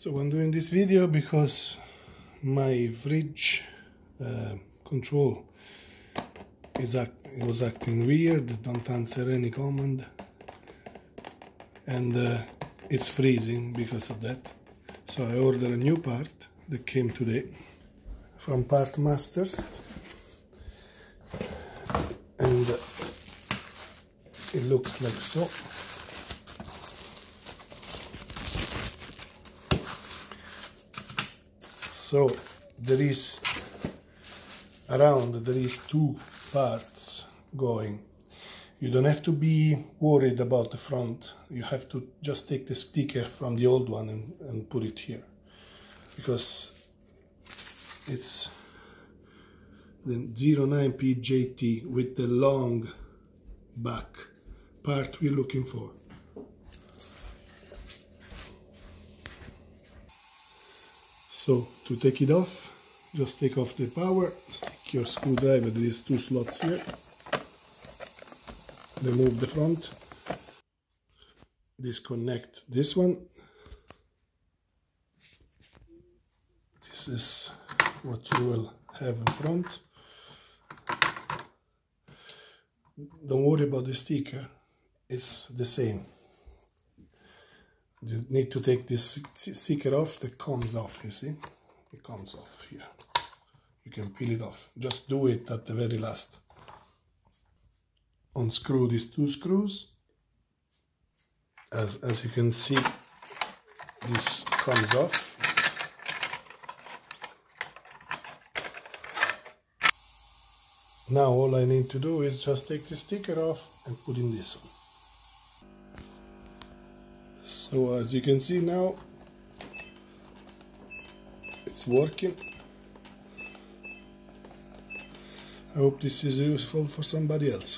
So I'm doing this video because my fridge control was acting weird, don't answer any command, and it's freezing because of that. So I ordered a new part that came today from Part Masters, and it looks like so. So there is two parts going. You don't have to be worried about the front. You have to just take the sticker from the old one and put it here, because it's the 09PJT with the long back part we're looking for. So to take it off, just take off the power, stick your screwdriver, there is two slots here, remove the front, disconnect this one, this is what you will have in front. Don't worry about the sticker, it's the same. You need to take this sticker off that comes off, you see? It comes off here. You can peel it off. Just do it at the very last. Unscrew these two screws. As you can see, this comes off. Now all I need to do is just take the sticker off and put in this one. So as you can see now, it's working. I hope this is useful for somebody else.